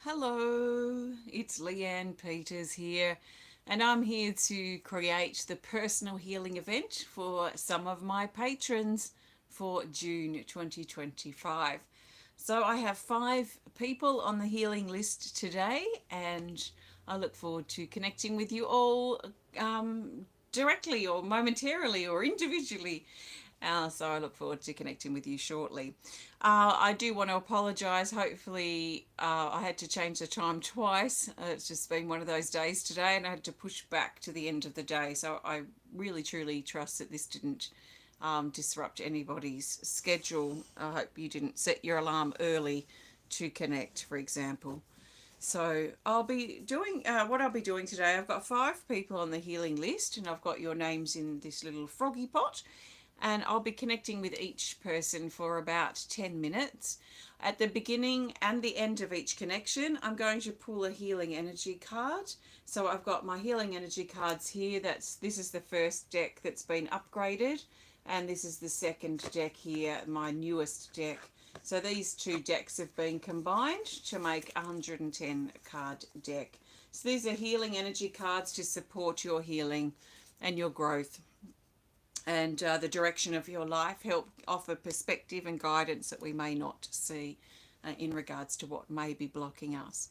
Hello, it's Leanne Peters here, and I'm here to create the personal healing event for some of my patrons for June 2025. So I have 5 people on the healing list today, and I look forward to connecting with you all directly or momentarily or individually. So I look forward to connecting with you shortly. I do want to apologise. Hopefully, I had to change the time twice. It's just been one of those days today, and I had to push back to the end of the day. So I really, truly trust that this didn't disrupt anybody's schedule. I hope you didn't set your alarm early to connect, for example. So I'll be doing what I'll be doing today. I've got 5 people on the healing list, and I've got your names in this little froggy pot, and I'll be connecting with each person for about 10 minutes. At the beginning and the end of each connection, I'm going to pull a healing energy card. So I've got my healing energy cards here. This is the first deck that's been upgraded, and this is the second deck here, my newest deck. So these 2 decks have been combined to make a 110 card deck. So these are healing energy cards to support your healing and your growth and the direction of your life, help offer perspective and guidance that we may not see in regards to what may be blocking us.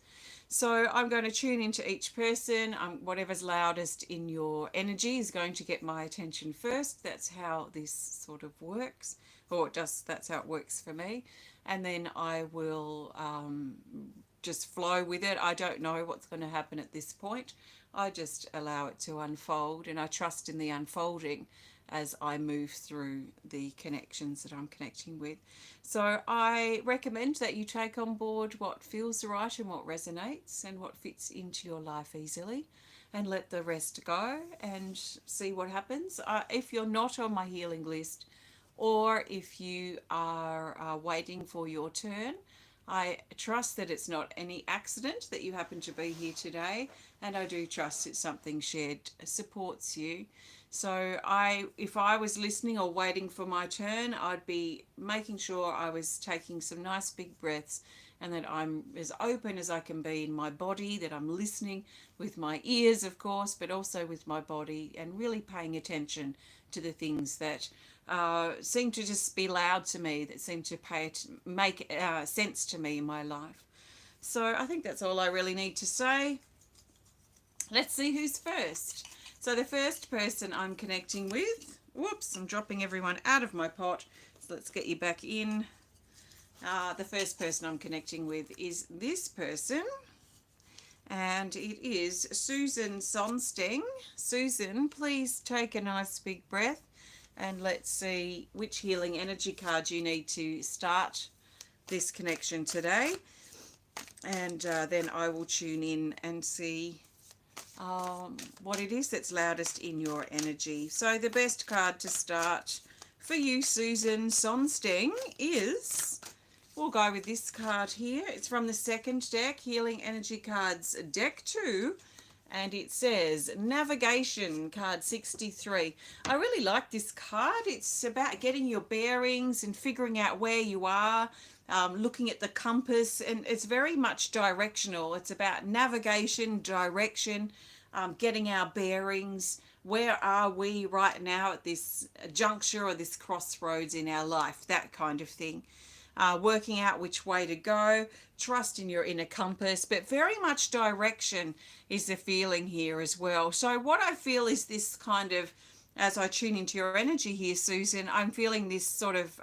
So I'm going to tune into each person. Whatever's loudest in your energy is going to get my attention first. That's how this sort of works, or that's how it works for me. And then I will just flow with it. I don't know what's going to happen at this point. I just allow it to unfold, and I trust in the unfolding as I move through the connections that I'm connecting with. So I recommend that you take on board what feels right and what resonates and what fits into your life easily, and let the rest go and see what happens. If you're not on my healing list, or if you are waiting for your turn, I trust that it's not any accident that you happen to be here today, and I do trust that something shared supports you. So if I was listening or waiting for my turn, I'd be making sure I was taking some nice big breaths, and that I'm as open as I can be in my body, that I'm listening with my ears, of course, but also with my body, and really paying attention to the things that seem to just be loud to me, that seem to make sense to me in my life. So I think that's all I really need to say. Let's see who's first. So the first person I'm connecting with, whoops, I'm dropping everyone out of my pot. So let's get you back in. The first person I'm connecting with is this person, and it is Susan Sonsteng. Susan, please take a nice big breath, and let's see which healing energy card you need to start this connection today. And then I will tune in and see what it is that's loudest in your energy. So the best card to start for you, Susan Sonsteng, is, we'll go with this card here. It's from the second deck, Healing Energy Cards, Deck 2, and it says Navigation, card 63. I really like this card. It's about getting your bearings and figuring out where you are, looking at the compass, and it's very much directional. It's about navigation, direction, getting our bearings. Where are we right now at this juncture or this crossroads in our life? That kind of thing. Working out which way to go, trust in your inner compass, but very much direction is the feeling here as well. So what I feel is this kind of, as I tune into your energy here, Susan, I'm feeling this sort of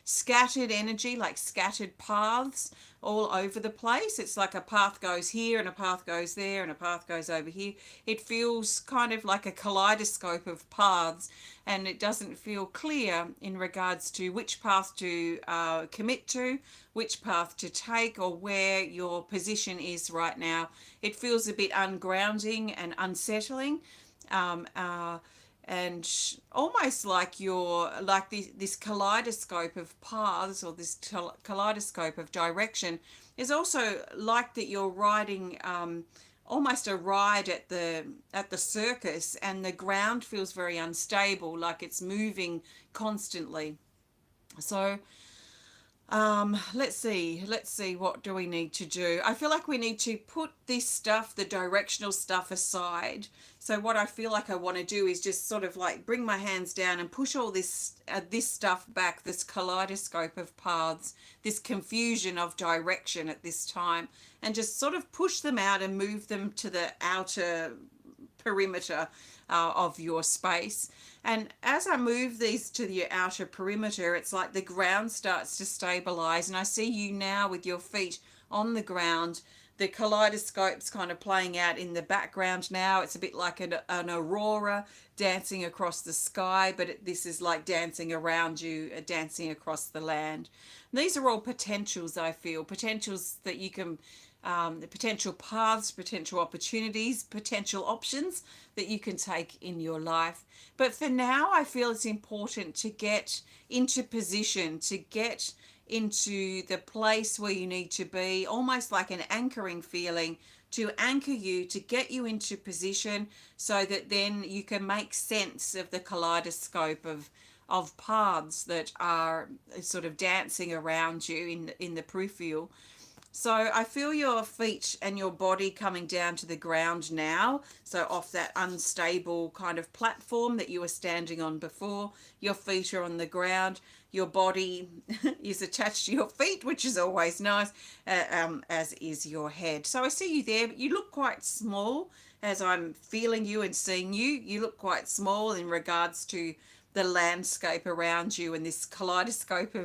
scattered energy, like scattered paths all over the place. It's like a path goes here and a path goes there and a path goes over here. It feels kind of like a kaleidoscope of paths, and it doesn't feel clear in regards to which path to commit to, which path to take, or where your position is right now. It feels a bit ungrounding and unsettling. And almost like this kaleidoscope of paths, or this kaleidoscope of direction, is also like that you're riding almost a ride at the circus, and the ground feels very unstable, like it's moving constantly. So Let's see, what do we need to do? I feel like we need to put this stuff, the directional stuff, aside. So what I feel like I want to do is just sort of like bring my hands down and push all this stuff back, this kaleidoscope of paths, this confusion of direction at this time, and just sort of push them out and move them to the outer perimeter of your space. And as I move these to the outer perimeter, it's like the ground starts to stabilize. And I see you now with your feet on the ground. The kaleidoscope's kind of playing out in the background now. It's a bit like an aurora dancing across the sky, but this is like dancing around you, dancing across the land. And these are all potentials, I feel, potentials that you can the potential paths, potential opportunities, potential options that you can take in your life. But for now, I feel it's important to get into position, to get into the place where you need to be, almost like an anchoring feeling to anchor you, to get you into position so that then you can make sense of the kaleidoscope of paths that are sort of dancing around you in the peripheral. So I feel your feet and your body coming down to the ground now. So off that unstable kind of platform that you were standing on before, your feet are on the ground. Your body is attached to your feet, which is always nice, as is your head. So I see you there, but you look quite small as I'm feeling you and seeing you. You look quite small in regards to the landscape around you and this kaleidoscope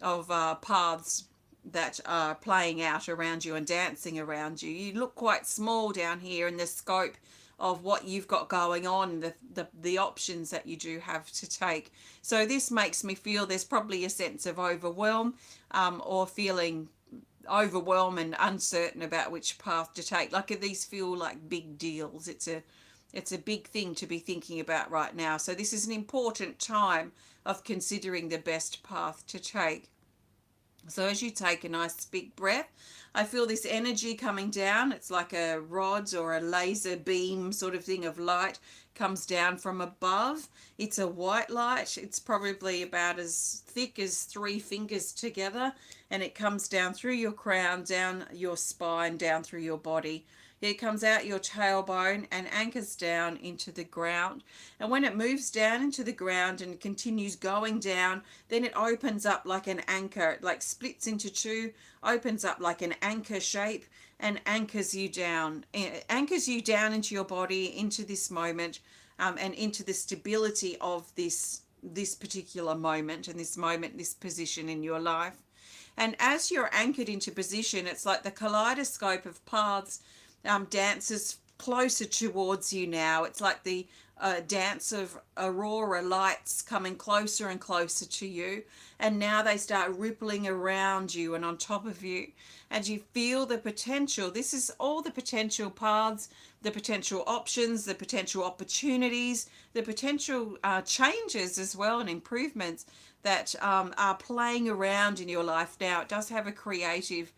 of paths that are playing out around you and dancing around you. You look quite small down here in the scope of what you've got going on, the options that you do have to take. So this makes me feel there's probably a sense of overwhelm, or feeling overwhelmed and uncertain about which path to take. Like these feel like big deals. It's a big thing to be thinking about right now. So this is an important time of considering the best path to take. So as you take a nice big breath, I feel this energy coming down. It's like a rod or a laser beam sort of thing of light comes down from above. It's a white light. It's probably about as thick as 3 fingers together, and it comes down through your crown, down your spine, down through your body. It comes out your tailbone and anchors down into the ground. And when it moves down into the ground and continues going down, then it opens up like an anchor. It like splits into two, opens up like an anchor shape, and anchors you down. It anchors you down into your body, into this moment, and into the stability of this particular moment, and this position in your life. And as you're anchored into position, it's like the kaleidoscope of paths dances closer towards you now. It's like the dance of aurora lights coming closer and closer to you. And now they start rippling around you and on top of you. And you feel the potential. This is all the potential paths, the potential options, the potential opportunities, the potential changes as well and improvements that are playing around in your life now. It does have a creative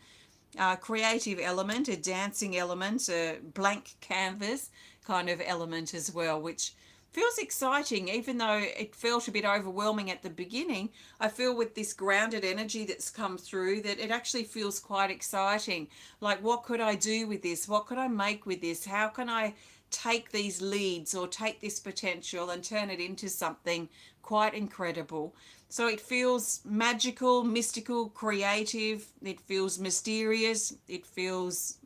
element, a dancing element, a blank canvas kind of element as well, which feels exciting. Even though it felt a bit overwhelming at the beginning, I feel with this grounded energy that's come through that it actually feels quite exciting. Like, what could I do with this? What could I make with this? How can I take these leads or take this potential and turn it into something quite incredible? So it feels magical, mystical, creative. It feels mysterious. It feels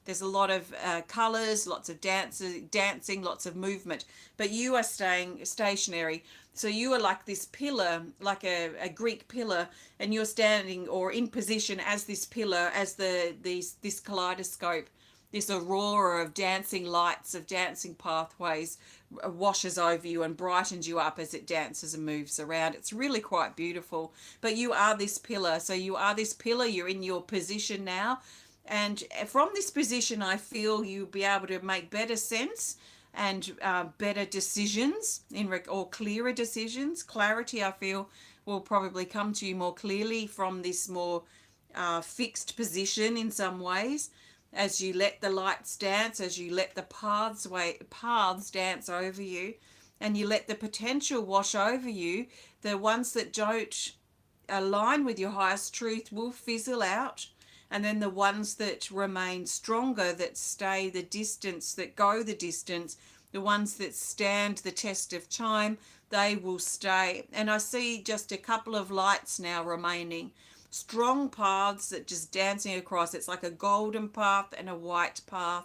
there's a lot of colors, lots of dancing, lots of movement. But you are staying stationary. So you are like this pillar, like a Greek pillar, and you're standing or in position as this pillar, as this kaleidoscope, this aurora of dancing lights, of dancing pathways washes over you and brightens you up as it dances and moves around. It's really quite beautiful. But you are this pillar. So you are this pillar. You're in your position now. And from this position, I feel you'll be able to make better sense and better decisions or clearer decisions. Clarity, I feel, will probably come to you more clearly from this more fixed position in some ways, as you let the lights dance, as you let the paths dance over you, and you let the potential wash over you, the ones that don't align with your highest truth will fizzle out. And then the ones that remain stronger, that stay the distance, that go the distance, the ones that stand the test of time, they will stay. And I see just a couple of lights now remaining. Strong paths that just dancing across. It's like a golden path and a white path.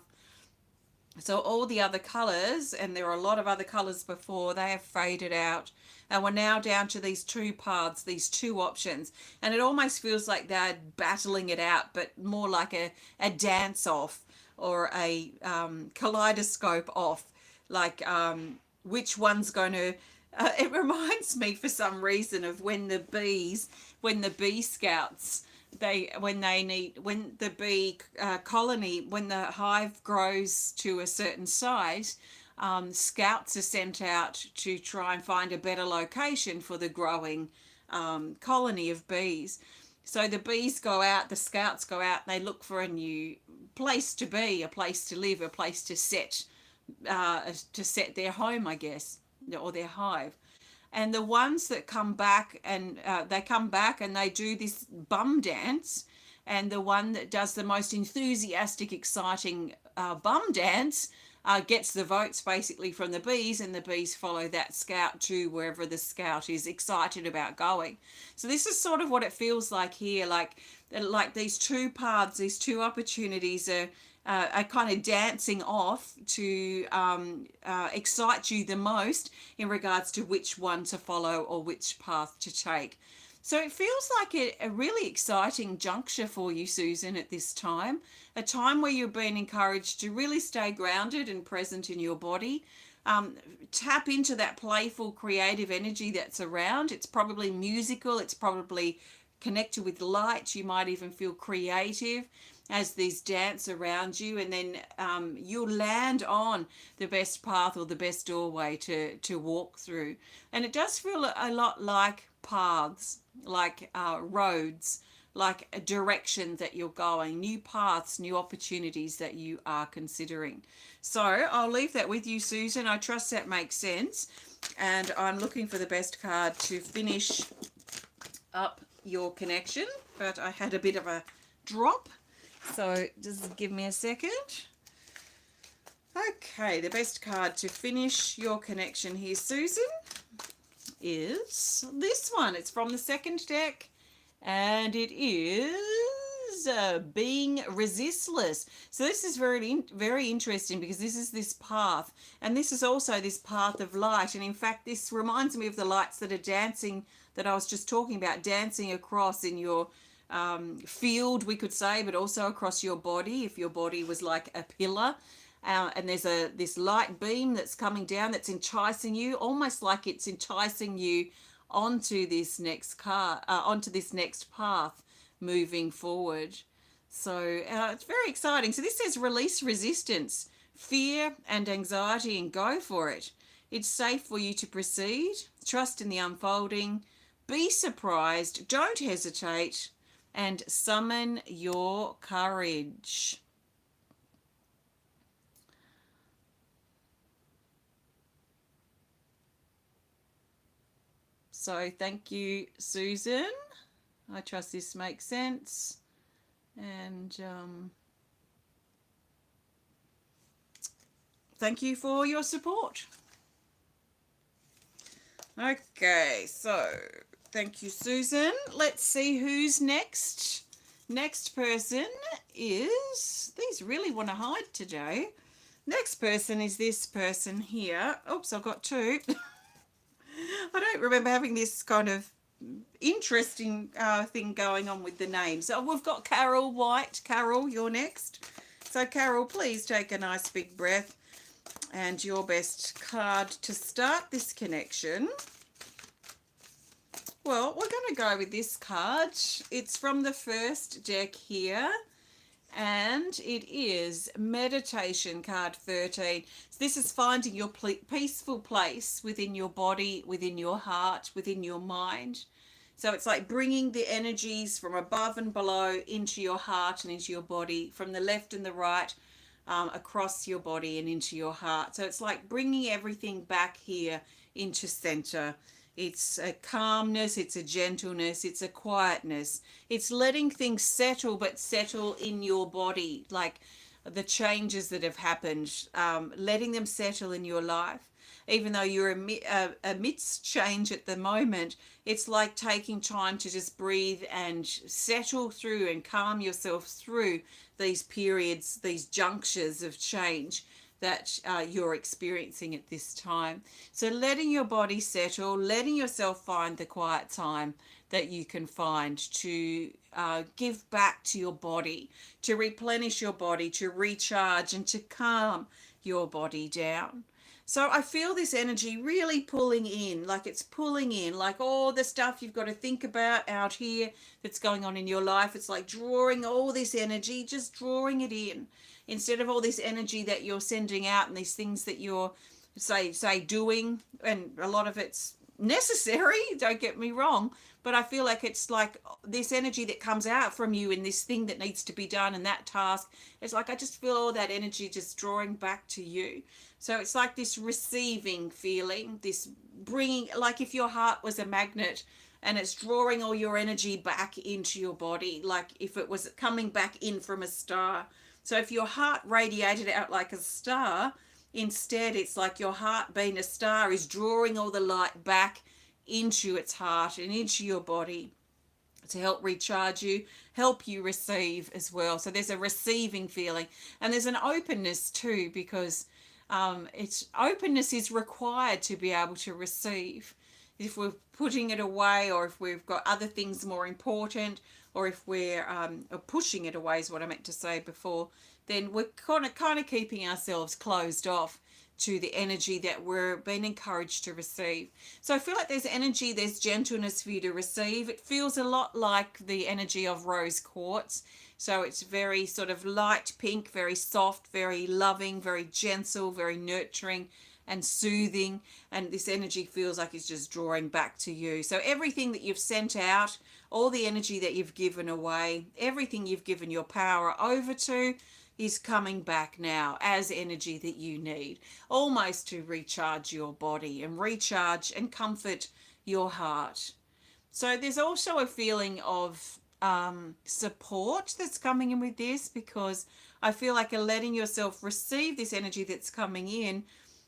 So all the other colours, and there are a lot of other colours before, they have faded out. And we're now down to these two paths, these two options. And it almost feels like they're battling it out, but more like a dance off or a kaleidoscope off. Like which one's going to... it reminds me for some reason of when the bee scouts, when the bee colony, when the hive grows to a certain size, scouts are sent out to try and find a better location for the growing colony of bees. So the bees go out, the scouts go out, and they look for a new place to be, a place to live, a place to set their home, I guess, or their hive. And the ones that come back, and they do this bum dance, and the one that does the most enthusiastic, exciting bum dance gets the votes basically from the bees, and the bees follow that scout to wherever the scout is excited about going. So this is sort of what it feels like here, like these two paths, these two opportunities are kind of dancing off to excite you the most in regards to which one to follow or which path to take. So it feels like a really exciting juncture for you, Susan, at this time. A time where you're being encouraged to really stay grounded and present in your body. Tap into that playful, creative energy that's around. It's probably musical. It's probably connected with light. You might even feel creative as these dance around you, and then you'll land on the best path or the best doorway to walk through. And it does feel a lot like paths, like roads, like a direction that you're going, new paths, new opportunities that you are considering. So I'll leave that with you, Susan. I trust that makes sense. And I'm looking for the best card to finish up your connection, but I had a bit of a drop. So just give me a second. Okay, the best card to finish your connection here, Susan, is this one. It's from the second deck, and it is being resistless. So this is very interesting, because this is this path, and this is also this path of light. And in fact, this reminds me of the lights that are dancing, that I was just talking about, dancing across in your field, we could say, but also across your body, if your body was like a pillar. And there's this light beam that's coming down that's enticing you, almost like it's enticing you onto this next path moving forward. So it's very exciting. So this says release resistance, fear and anxiety, and go for it. It's safe for you to proceed. Trust in the unfolding. Be surprised. Don't hesitate. And summon your courage. So thank you, Susan. I trust this makes sense. And thank you for your support. Okay, so thank you, Susan. Let's see who's next. Next person is... These really want to hide today. Next person is this person here. Oops, I've got two. I don't remember having this kind of interesting thing going on with the names. So we've got Carol White. Carol, you're next. So Carol, please take a nice big breath. And your best card to start this connection. Well, we're going to go with this card. It's from the first deck here, and it is Meditation, card 13. So this is finding your peaceful place within your body, within your heart, within your mind. So it's like bringing the energies from above and below into your heart and into your body, from the left and the right, across your body and into your heart. So it's like bringing everything back here into center. It's a calmness, it's a gentleness, it's a quietness. It's letting things settle, but settle in your body, like the changes that have happened, letting them settle in your life. Even though you're amidst change at the moment, it's like taking time to just breathe and settle through and calm yourself through these periods, these junctures of change that you're experiencing at this time. So letting your body settle, letting yourself find the quiet time that you can find to give back to your body, to replenish your body, to recharge and to calm your body down. So I feel this energy really pulling in, like it's pulling in, like all the stuff you've got to think about out here that's going on in your life. It's like drawing all this energy, just drawing it in, instead of all this energy that you're sending out and these things that you're say doing, and a lot of it's necessary, don't get me wrong, but I feel like it's like this energy that comes out from you in this thing that needs to be done and that task. It's like I just feel all that energy just drawing back to you. So it's like this receiving feeling, this bringing, like if your heart was a magnet and it's drawing all your energy back into your body, like if it was coming back in from a star. So if your heart radiated out like a star, instead it's like your heart being a star is drawing all the light back into its heart and into your body to help recharge you, help you receive as well. So there's a receiving feeling, and there's an openness too, because it's openness is required to be able to receive. If we're putting it away, or if we've got other things more important, or if we're pushing it away is what I meant to say before, then we're kind of keeping ourselves closed off to the energy that we're being encouraged to receive. So I feel like there's energy, there's gentleness for you to receive. It feels a lot like the energy of rose quartz. So it's very sort of light pink, very soft, very loving, very gentle, very nurturing and soothing. And this energy feels like it's just drawing back to you. So everything that you've sent out, all the energy that you've given away, everything you've given your power over to, is coming back now as energy that you need, almost to recharge your body and recharge and comfort your heart. So there's also a feeling of support that's coming in with this, because I feel like letting yourself receive this energy that's coming in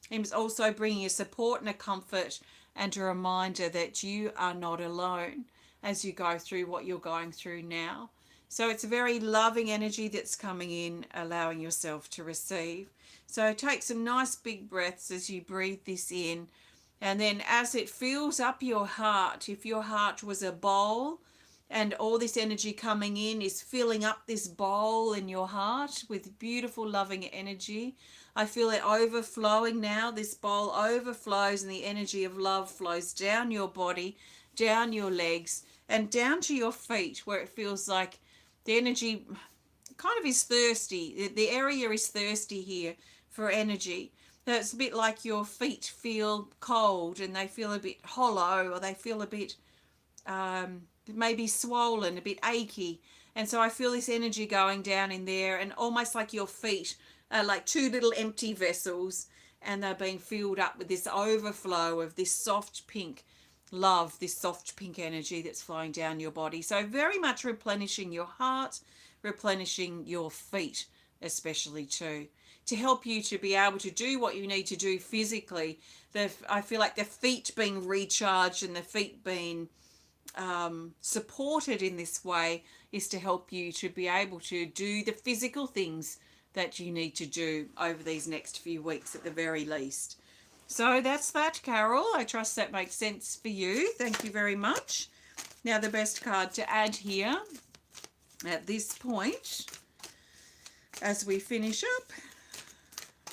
is also bringing a support and a comfort and a reminder that you are not alone as you go through what you're going through now. So it's a very loving energy that's coming in, allowing yourself to receive. So take some nice big breaths as you breathe this in. And then as it fills up your heart, if your heart was a bowl and all this energy coming in is filling up this bowl in your heart with beautiful loving energy, I feel it overflowing now. This bowl overflows and the energy of love flows down your body, down your legs, and down to your feet, where it feels like the energy kind of is thirsty. The area is thirsty here for energy. So it's a bit like your feet feel cold and they feel a bit hollow, or they feel a bit maybe swollen, a bit achy. And so I feel this energy going down in there, and almost like your feet are like two little empty vessels, and they're being filled up with this overflow of this soft pink love, this soft pink energy that's flowing down your body. So very much replenishing your heart, replenishing your feet especially too, to help you to be able to do what you need to do physically. I feel like the feet being recharged and the feet being supported in this way is to help you to be able to do the physical things that you need to do over these next few weeks at the very least. So that's that, Carol. I trust that makes sense for you. Thank you very much. Now the best card to add here at this point as we finish up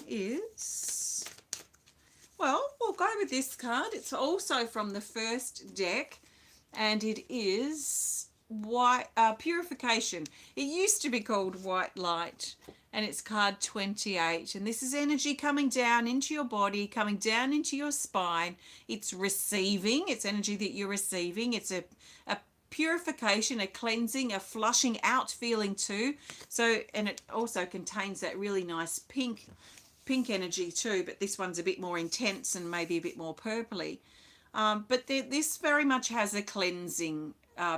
is, well, we'll go with this card. It's also from the first deck, and it is white purification. It used to be called white light, and it's card 28, and this is energy coming down into your body, coming down into your spine. It's receiving, it's energy that you're receiving. It's a purification, a cleansing, a flushing out feeling too. So, and it also contains that really nice pink energy too, but this one's a bit more intense and maybe a bit more purpley. But this very much has a cleansing,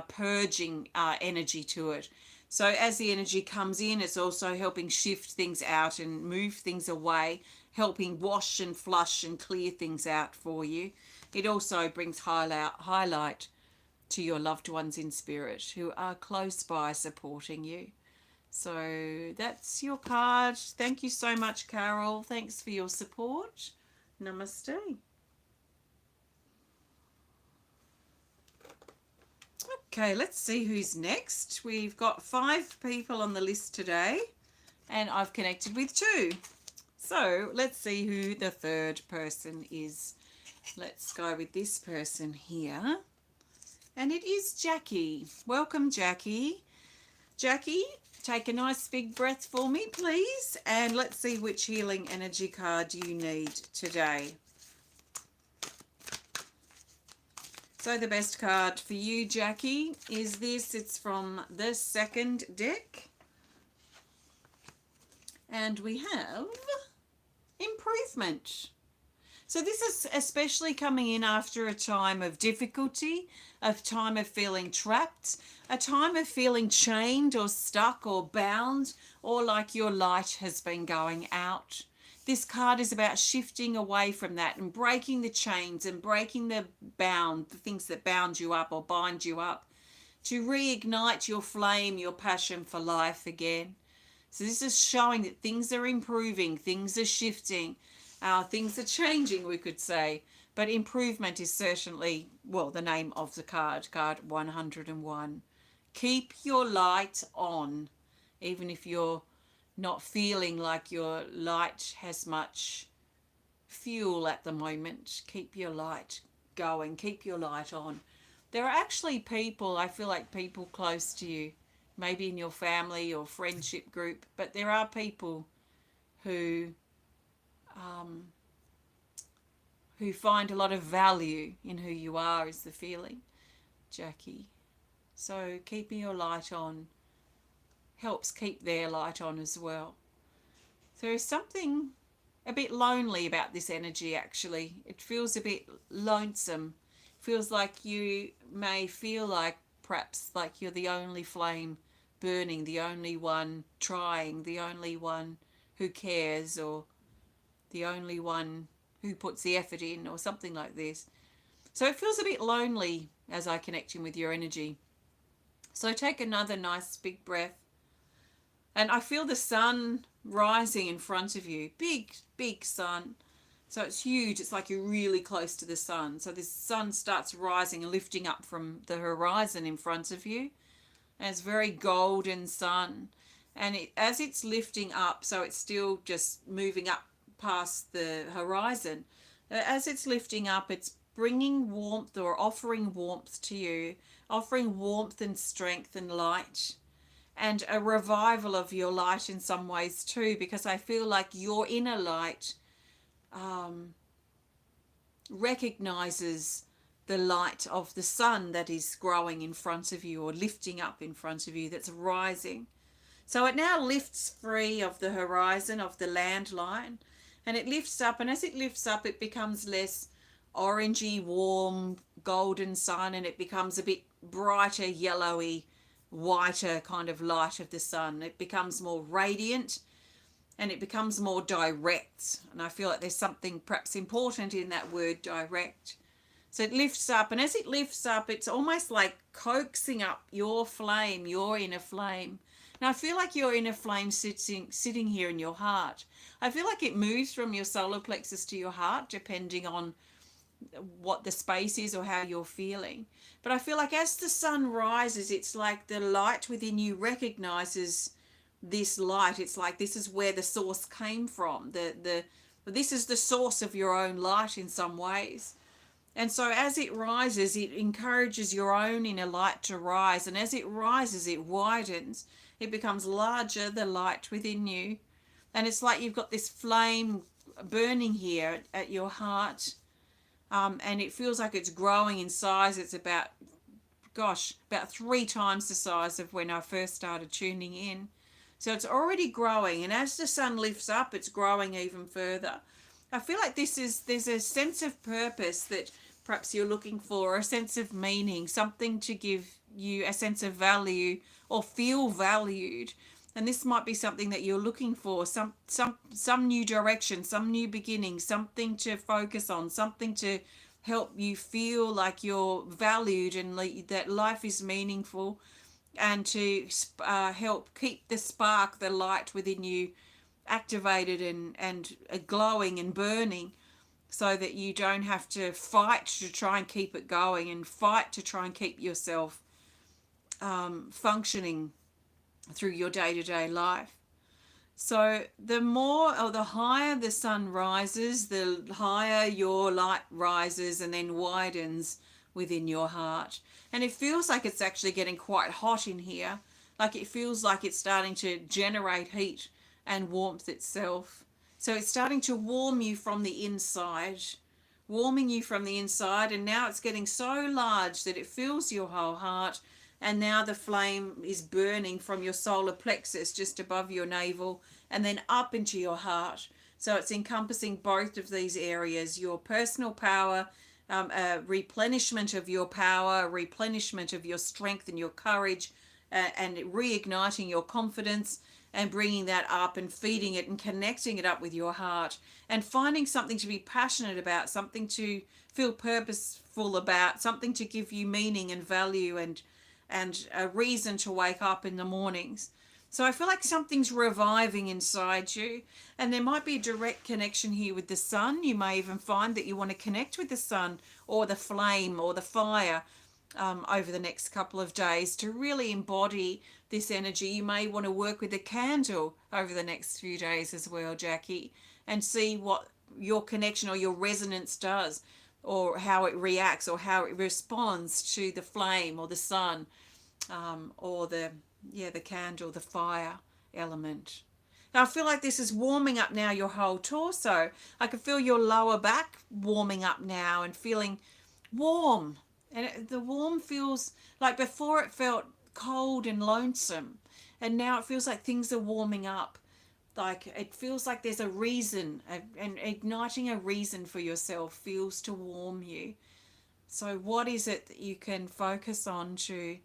purging energy to it. So as the energy comes in, it's also helping shift things out and move things away, helping wash and flush and clear things out for you. It also brings highlight to your loved ones in spirit who are close by supporting you. So that's your card. Thank you so much, Carol. Thanks for your support. Namaste. Okay, let's see who's next. We've got 5 people on the list today, and I've connected with 2. So let's see who the 3rd person is. Let's go with this person here. And it is Jackie. Welcome, Jackie. Jackie, take a nice big breath for me, please. And let's see which healing energy card you need today. So the best card for you, Jackie, is this. It's from the 2nd deck. And we have improvement. So this is especially coming in after a time of difficulty, a time of feeling trapped, a time of feeling chained or stuck or bound, or like your light has been going out. This card is about shifting away from that and breaking the chains and breaking the things that bound you up or bind you up, to reignite your flame, your passion for life again. So this is showing that things are improving, things are shifting, things are changing, we could say. But improvement is certainly, well, the name of the card 101. Keep your light on, even if you're not feeling like your light has much fuel at the moment. Keep your light going, keep your light on. There are actually people, I feel like people close to you, maybe in your family or friendship group, but there are people who find a lot of value in who you are, is the feeling, Jackie. So keeping your light on helps keep their light on as well. There's something a bit lonely about this energy, actually. It feels a bit lonesome. Feels like you may feel like perhaps like you're the only flame burning, the only one trying, the only one who cares, or the only one who puts the effort in, or something like this. So it feels a bit lonely as I connect in with your energy. So take another nice big breath. And I feel the sun rising in front of you. Big, big sun. So it's huge. It's like you're really close to the sun. So this sun starts rising and lifting up from the horizon in front of you. And it's very golden sun. And as it's lifting up, so it's still just moving up past the horizon. As it's lifting up, it's bringing warmth or offering warmth to you. Offering warmth and strength and light. And a revival of your light in some ways too, because I feel like your inner light recognizes the light of the sun that is growing in front of you or lifting up in front of you, that's rising. So it now lifts free of the horizon, of the landline, and it lifts up, and as it lifts up it becomes less orangey, warm, golden sun, and it becomes a bit brighter, yellowy, whiter kind of light of the sun. It becomes more radiant and it becomes more direct. And I feel like there's something perhaps important in that word direct. So it lifts up, and as it lifts up, it's almost like coaxing up your flame, your inner flame. Now I feel like your inner flame sitting here in your heart. I feel like it moves from your solar plexus to your heart, depending on what the space is or how you're feeling. But I feel like as the sun rises, it's like the light within you recognizes this light. It's like this is where the source came from. This is the source of your own light in some ways. And so as it rises, it encourages your own inner light to rise. And as it rises, it widens. It becomes larger, the light within you. And it's like you've got this flame burning here at your heart. And it feels like it's growing in size. It's about 3 times the size of when I first started tuning in. So it's already growing, and as the sun lifts up, it's growing even further. I feel like there's a sense of purpose that perhaps you're looking for a sense of meaning, something to give you a sense of value or feel valued. And this might be something that you're looking for, some new direction, some new beginning, something to focus on, something to help you feel like you're valued and that life is meaningful, and to help keep the spark, the light within you activated and glowing and burning, so that you don't have to fight to try and keep it going and fight to try and keep yourself functioning through your day-to-day life. So the more or the higher the sun rises, the higher your light rises and then widens within your heart. And it feels like it's actually getting quite hot in here. Like it feels like it's starting to generate heat and warmth itself. So it's starting to warm you from the inside, warming you from the inside. And now it's getting so large that it fills your whole heart. And now the flame is burning from your solar plexus just above your navel and then up into your heart. So it's encompassing both of these areas, your personal power, a replenishment of your power, a replenishment of your strength and your courage, and reigniting your confidence and bringing that up and feeding it and connecting it up with your heart and finding something to be passionate about, something to feel purposeful about, something to give you meaning and value and a reason to wake up in the mornings. So I feel like something's reviving inside you, and there might be a direct connection here with the sun. You may even find that you want to connect with the sun or the flame or the fire over the next couple of days to really embody this energy. You may want to work with a candle over the next few days as well, Jackie, and see what your connection or your resonance does, or how it reacts or how it responds to the flame or the sun, or the candle, the fire element. Now I feel like this is warming up now your whole torso. I can feel your lower back warming up now and feeling warm. And the warm feels like before it felt cold and lonesome. And now it feels like things are warming up. Like it feels like there's a reason, and igniting a reason for yourself feels to warm you. So what is it that you can focus on to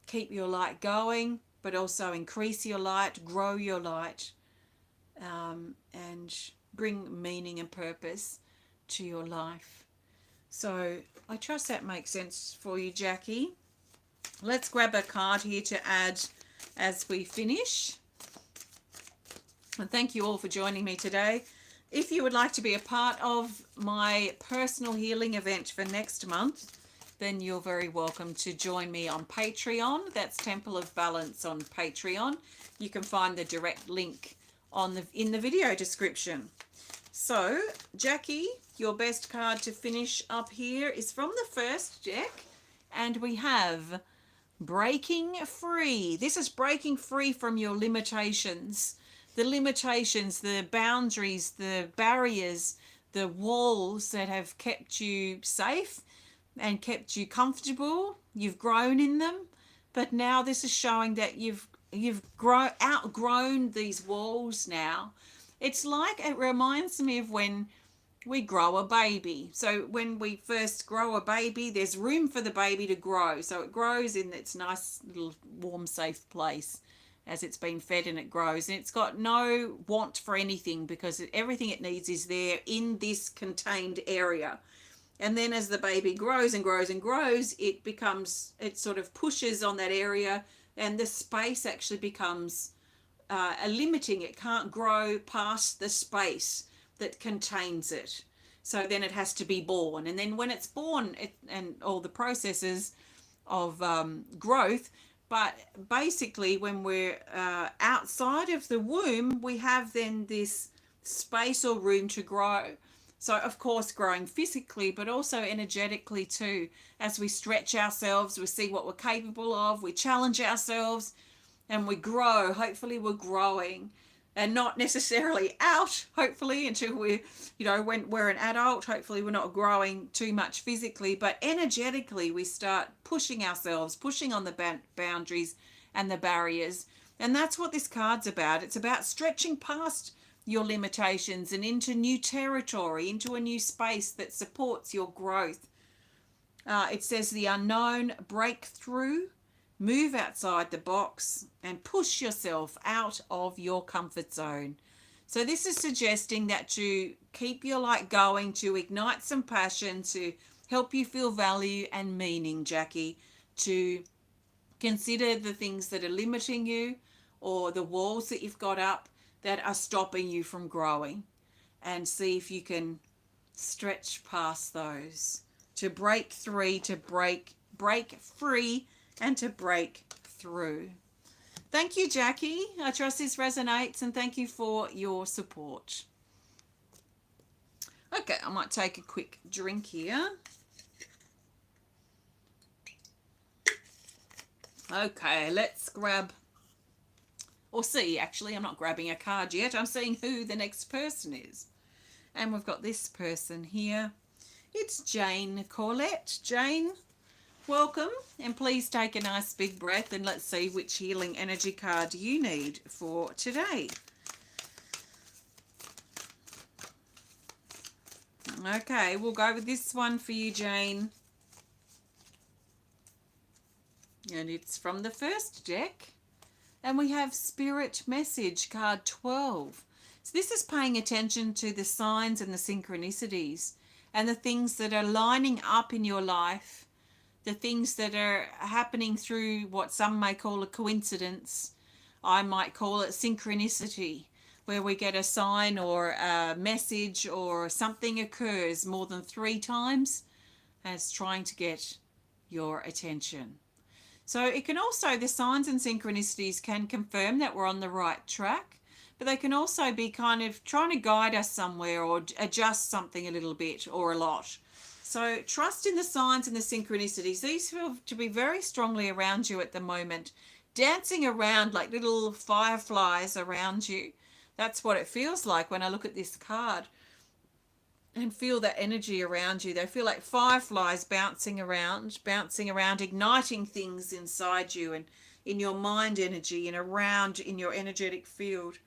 keep your light going, but also increase your light, grow your light, and bring meaning and purpose to your life? So I trust that makes sense for you, Jackie. Let's grab a card here to add as we finish. And thank you all for joining me today. If you would like to be a part of my personal healing event for next month, then you're very welcome to join me on Patreon. That's Temple of Balance on Patreon. You can find the direct link in the video description. So, Jackie, your best card to finish up here is from the first deck, and we have Breaking Free. This is breaking free from your limitations. The limitations, the boundaries, the barriers, the walls that have kept you safe and kept you comfortable. You've grown in them, but now this is showing that you've outgrown these walls now. It's like, it reminds me of when we grow a baby. So when we first grow a baby, there's room for the baby to grow. So it grows in its nice little warm, safe place as it's been fed, and it grows. And it's got no want for anything because everything it needs is there in this contained area. And then as the baby grows and grows and grows, it sort of pushes on that area, and the space actually becomes limiting. It can't grow past the space that contains it. So then it has to be born. And then when it's born, and all the processes of growth, but basically when we're outside of the womb, we have then this space or room to grow. So of course growing physically, but also energetically too. As we stretch ourselves, we see what we're capable of, we challenge ourselves, and we grow. Hopefully we're growing, and not necessarily out, hopefully, until we're, when we're an adult, hopefully we're not growing too much physically, but energetically we start pushing ourselves, pushing on the boundaries and the barriers. And that's what this card's about. It's about stretching past your limitations and into new territory, into a new space that supports your growth It says the unknown, break through, move outside the box, and push yourself out of your comfort zone. So this is suggesting that you keep your light going, to ignite some passion, to help you feel value and meaning, Jackie, to consider the things that are limiting you or the walls that you've got up that are stopping you from growing, and see if you can stretch past those, to break free, to break free, and to break through. Thank you, Jackie. I trust this resonates, and thank you for your support. Okay, I might take a quick drink here. Okay, let's grab, or see, actually, I'm not grabbing a card yet. I'm seeing who the next person is. And we've got this person here. It's Jane Corlett. Jane, welcome, and please take a nice big breath, and let's see which healing energy card you need for today. Okay, we'll go with this one for you, Jane. And it's from the first deck. And we have Spirit Message, card 12. So this is paying attention to the signs and the synchronicities and the things that are lining up in your life, the things that are happening through what some may call a coincidence. I might call it synchronicity, where we get a sign or a message or something occurs more than 3 times, and it's trying to get your attention. So it can also, the signs and synchronicities can confirm that we're on the right track, but they can also be kind of trying to guide us somewhere or adjust something a little bit or a lot. So trust in the signs and the synchronicities. These feel to be very strongly around you at the moment, dancing around like little fireflies around you. That's what it feels like when I look at this card and feel that energy around you. They feel like fireflies bouncing around, igniting things inside you and in your mind energy and around in your energetic field,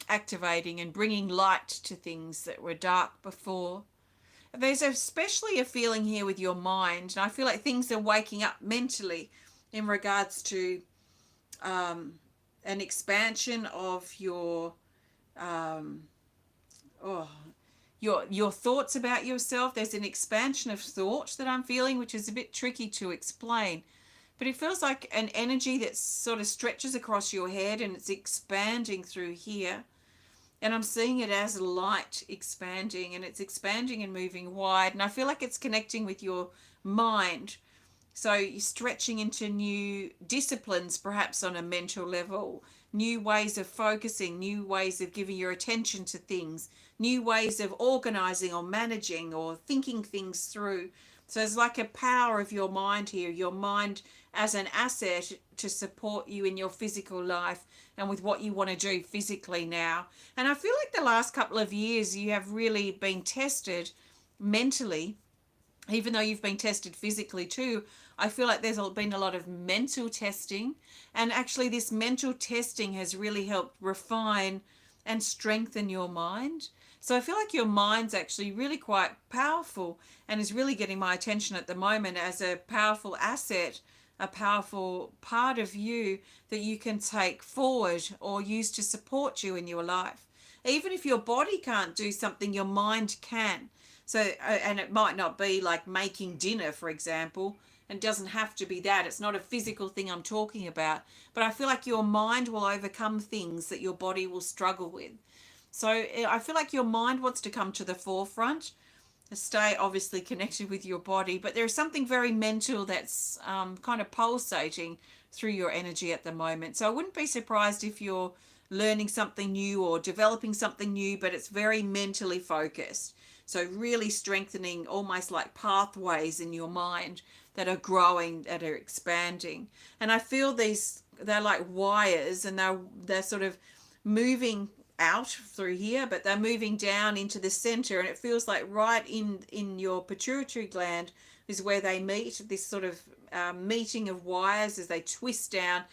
activating and bringing light to things that were dark before. There's especially a feeling here with your mind, and I feel like things are waking up mentally in regards to an expansion of your your thoughts about yourself. There's an expansion of thought that I'm feeling, which is a bit tricky to explain, but it feels like an energy that sort of stretches across your head and it's expanding through here. And I'm seeing it as light expanding, and it's expanding and moving wide. And I feel like it's connecting with your mind. So you're stretching into new disciplines, perhaps on a mental level, new ways of focusing, new ways of giving your attention to things, new ways of organizing or managing or thinking things through. So it's like a power of your mind here, your mind as an asset to support you in your physical life and with what you want to do physically now. And I feel like the last couple of years you have really been tested mentally, even though you've been tested physically too. I feel like there's been a lot of mental testing, and actually this mental testing has really helped refine and strengthen your mind. So I feel like your mind's actually really quite powerful and is really getting my attention at the moment as a powerful asset, a powerful part of you that you can take forward or use to support you in your life. Even if your body can't do something, your mind can. So, and it might not be like making dinner, for example, and it doesn't have to be that. It's not a physical thing I'm talking about, but I feel like your mind will overcome things that your body will struggle with. So I feel like your mind wants to come to the forefront, stay obviously connected with your body, but there's something very mental that's kind of pulsating through your energy at the moment. So I wouldn't be surprised if you're learning something new or developing something new, but it's very mentally focused. So really strengthening almost like pathways in your mind that are growing, that are expanding. And I feel they're like wires, and they're sort of moving out through here, but they're moving down into the center, and it feels like right in your pituitary gland is where they meet, this sort of meeting of wires as they twist down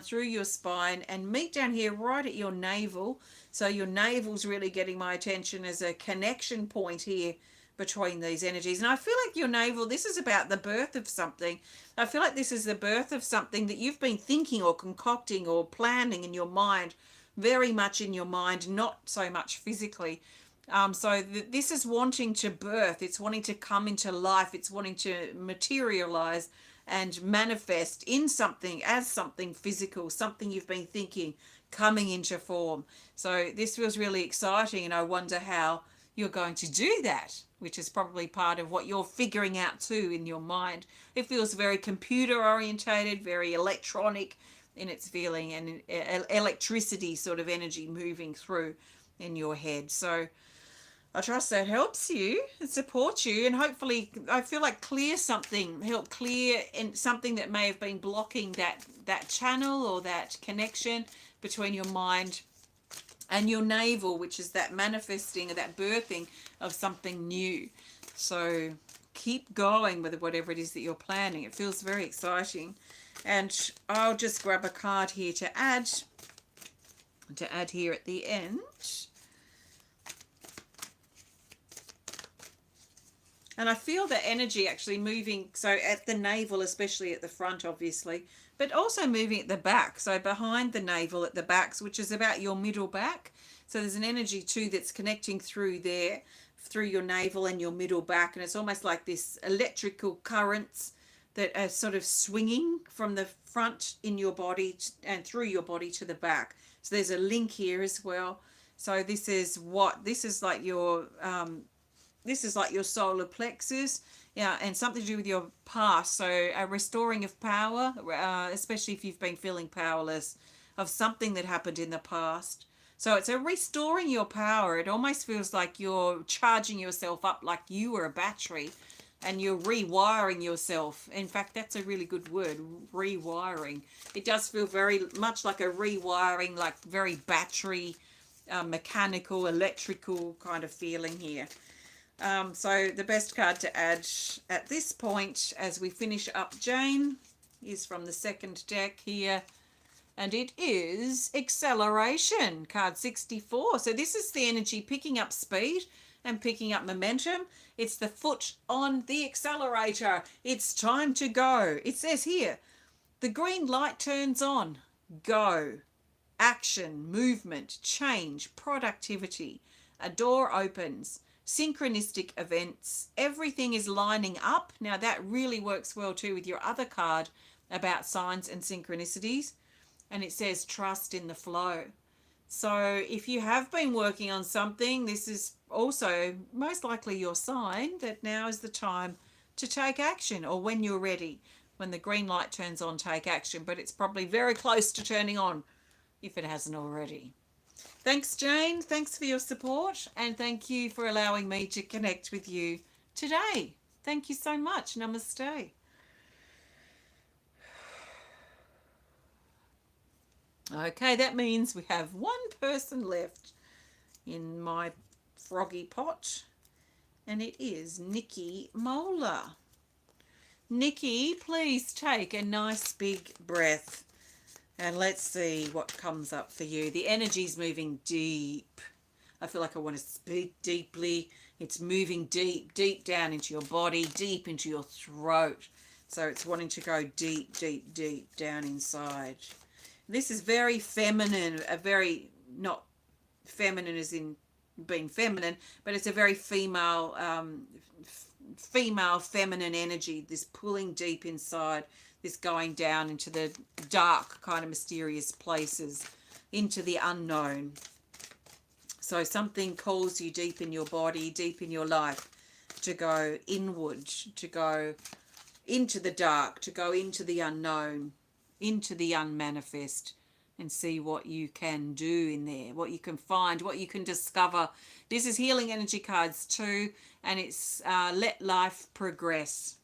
through your spine and meet down here right at your navel. So your navel's really getting my attention as a connection point here between these energies. And I feel like your navel, this is about the birth of something. I feel like this is the birth of something that you've been thinking or concocting or planning in your mind, very much in your mind, not so much physically. This is wanting to birth, it's wanting to come into life, it's wanting to materialize and manifest in something as something physical, something you've been thinking coming into form. So this feels really exciting, and I wonder how you're going to do that, which is probably part of what you're figuring out too in your mind. It feels very computer orientated, very electronic in its feeling, and electricity sort of energy moving through in your head. So I trust that helps you and supports you, and hopefully I feel like help clear in something that may have been blocking that channel or that connection between your mind and your navel, which is that manifesting or that birthing of something new. So keep going with whatever it is that you're planning. It feels very exciting. And I'll just grab a card here to add here at the end. And I feel the energy actually moving, so at the navel, especially at the front, obviously, but also moving at the back. So behind the navel at the back, which is about your middle back. So there's an energy too that's connecting through there, through your navel and your middle back. And it's almost like this electrical currents that are sort of swinging from the front in your body and through your body to the back. So there's a link here as well. So this is like your solar plexus, yeah, and something to do with your past. So a restoring of power, especially if you've been feeling powerless, of something that happened in the past. So it's a restoring your power. It almost feels like you're charging yourself up like you were a battery, and you're rewiring yourself. In fact, that's a really good word, rewiring. It does feel very much like a rewiring, like very battery, mechanical, electrical kind of feeling here. So the best card to add at this point as we finish up Jane is from the second deck here, and it is Acceleration, card 64. So this is the energy picking up speed and picking up momentum. It's the foot on the accelerator. It's time to go. It says here, the green light turns on. Go. Action, movement, change, productivity. A door opens. Synchronistic events. Everything is lining up. Now that really works well too with your other card about signs and synchronicities. And it says trust in the flow. So if you have been working on something, this is also most likely your sign that now is the time to take action, or when you're ready. When the green light turns on, take action. But it's probably very close to turning on if it hasn't already. Thanks, Jane. Thanks for your support, and thank you for allowing me to connect with you today. Thank you so much. Namaste. Okay, that means we have one person left in my froggy pot, and it is Nicki Mohler. Nicki, please take a nice big breath. And let's see what comes up for you. The energy's moving deep. I feel like I want to speak deeply. It's moving deep, deep down into your body, deep into your throat. So it's wanting to go deep, deep, deep down inside. This is very feminine, not feminine as in being feminine, but it's a very female feminine energy, this pulling deep inside, this going down into the dark kind of mysterious places, into the unknown. So something calls you deep in your body, deep in your life, to go inward, to go into the dark, to go into the unknown, into the unmanifest, and see what you can do in there, what you can find, what you can discover. This is healing energy cards too, and it's let life progress.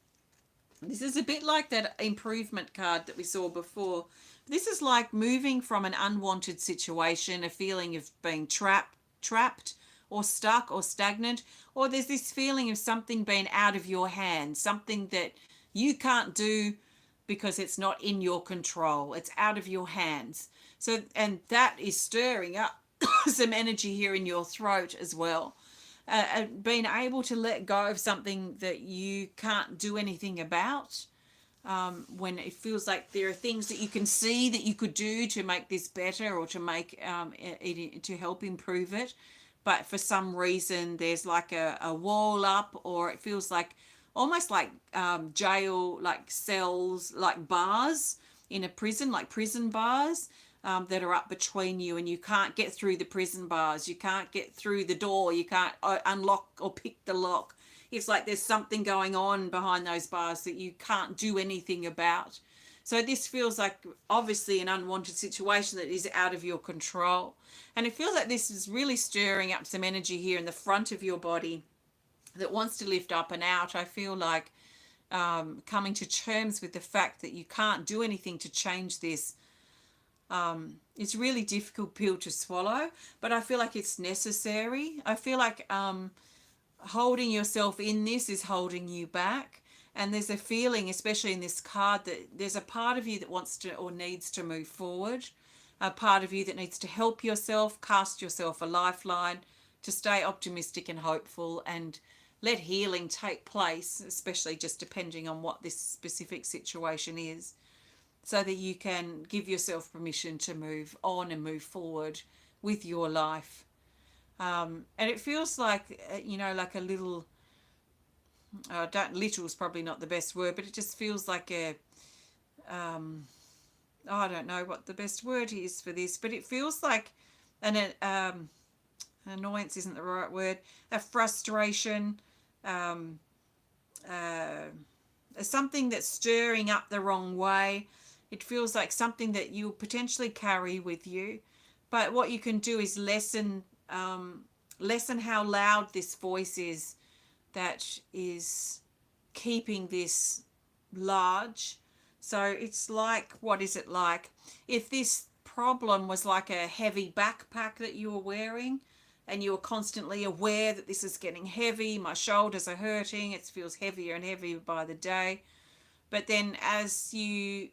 This is a bit like that improvement card that we saw before. This is like moving from an unwanted situation, a feeling of being trapped or stuck or stagnant, or there's this feeling of something being out of your hands, something that you can't do because it's not in your control. It's out of your hands. So, and that is stirring up some energy here in your throat as well. being able to let go of something that you can't do anything about. When it feels like there are things that you can see that you could do to make this better, or to make it to help improve it, but for some reason there's like a wall up, or it feels like almost like jail, like cells, like bars in a prison, like prison bars, that are up between you, and you can't get through the prison bars, you can't get through the door, you can't unlock or pick the lock. It's like there's something going on behind those bars that you can't do anything about. So this feels like obviously an unwanted situation that is out of your control. And it feels like this is really stirring up some energy here in the front of your body that wants to lift up and out. I feel like coming to terms with the fact that you can't do anything to change this. It's really difficult pill to swallow, but I feel like it's necessary. I feel like holding yourself in this is holding you back. And there's a feeling, especially in this card, that there's a part of you that wants to or needs to move forward, a part of you that needs to help yourself, cast yourself a lifeline to stay optimistic and hopeful, and let healing take place, especially just depending on what this specific situation is, so that you can give yourself permission to move on and move forward with your life. And it feels like, like a little, little is probably not the best word, but it just feels like I don't know what the best word is for this, but it feels like an annoyance isn't the right word, a frustration, something that's stirring up the wrong way. It feels like something that you'll potentially carry with you, but what you can do is lessen how loud this voice is that is keeping this large. So it's like, what is it like? If this problem was like a heavy backpack that you were wearing, and you were constantly aware that this is getting heavy, my shoulders are hurting, it feels heavier and heavier by the day. But then as you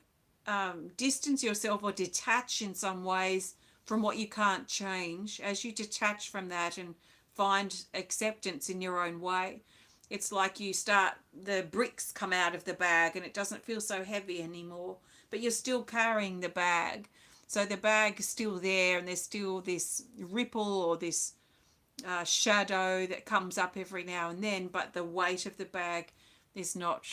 distance yourself or detach in some ways from what you can't change, as you detach from that and find acceptance in your own way, it's like the bricks come out of the bag and it doesn't feel so heavy anymore, but you're still carrying the bag. So the bag is still there, and there's still this ripple or this shadow that comes up every now and then, but the weight of the bag is not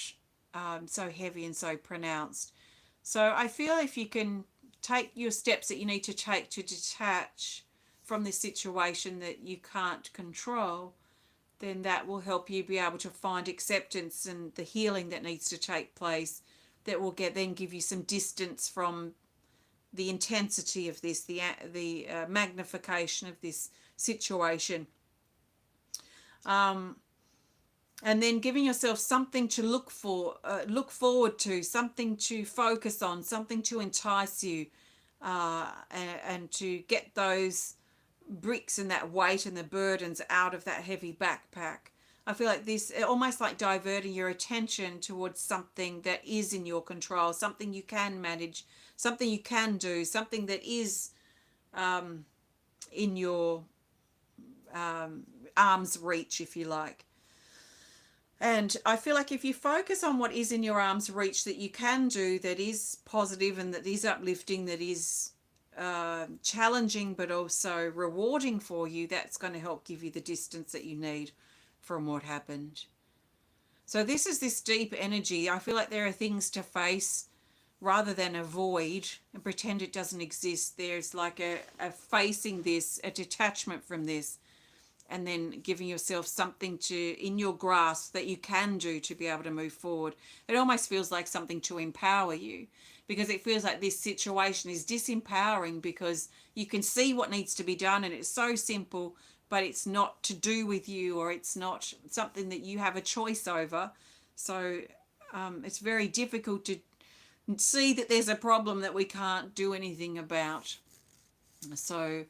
so heavy and so pronounced. So I feel if you can take your steps that you need to take to detach from this situation that you can't control, then that will help you be able to find acceptance and the healing that needs to take place, that will then give you some distance from the intensity of this, the magnification of this situation. And then giving yourself something to look forward to, something to focus on, something to entice you, and to get those bricks and that weight and the burdens out of that heavy backpack. I feel like this, almost like diverting your attention towards something that is in your control, something you can manage, something you can do, something that is in your arm's reach, if you like. And I feel like if you focus on what is in your arm's reach that you can do, that is positive and that is uplifting, that is challenging but also rewarding for you, that's going to help give you the distance that you need from what happened. So this is this deep energy. I feel like there are things to face rather than avoid and pretend it doesn't exist. There's like a facing this, a detachment from this, and then giving yourself something in your grasp that you can do to be able to move forward. It almost feels like something to empower you, because it feels like this situation is disempowering because you can see what needs to be done and it's so simple, but it's not to do with you, or it's not something that you have a choice over. So it's very difficult to see that there's a problem that we can't do anything about. So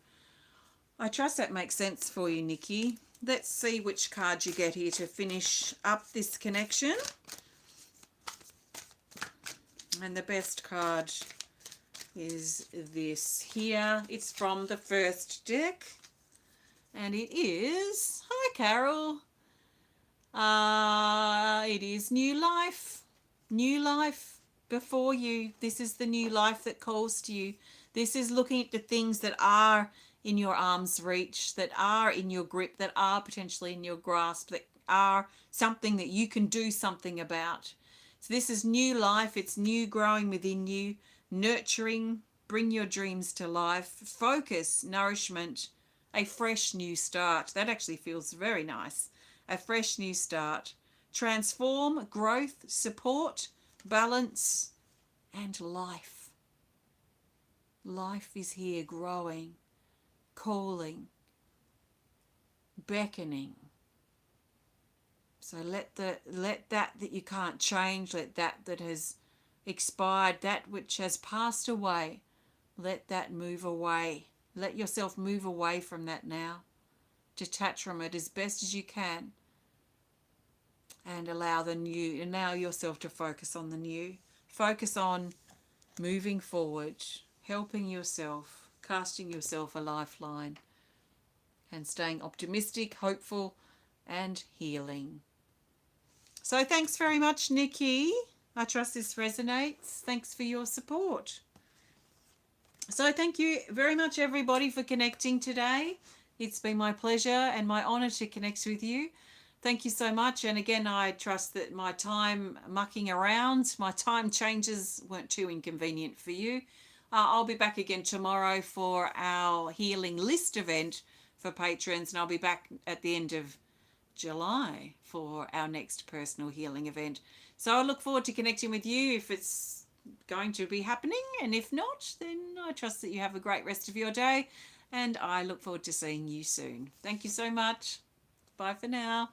I trust that makes sense for you, Nicki. Let's see which card you get here to finish up this connection. And the best card is this here. It's from the first deck. And it is, hi Carol, it is new life before you. This is the new life that calls to you. This is looking at the things that are in your arm's reach, that are in your grip, that are potentially in your grasp, that are something that you can do something about. So this is new life. It's new growing within you, nurturing, bring your dreams to life, focus, nourishment, a fresh new start. That actually feels very nice. A fresh new start. Transform, growth, support, balance, and life. Life is here growing, calling, beckoning. So let that you can't change, let that has expired, that which has passed away, let that move away. Let yourself move away from that now. Detach from it as best as you can. And allow yourself to focus on the new. Focus on moving forward, helping yourself, casting yourself a lifeline, and staying optimistic, hopeful, and healing. So thanks very much, Nicki. I trust this resonates. Thanks for your support. So thank you very much, everybody, for connecting today. It's been my pleasure and my honour to connect with you. Thank you so much. And again, I trust that my time mucking around, my time changes weren't too inconvenient for you. I'll be back again tomorrow for our healing list event for patrons, and I'll be back at the end of July for our next personal healing event. So I look forward to connecting with you if it's going to be happening, and if not, then I trust that you have a great rest of your day, and I look forward to seeing you soon. Thank you so much. Bye for now.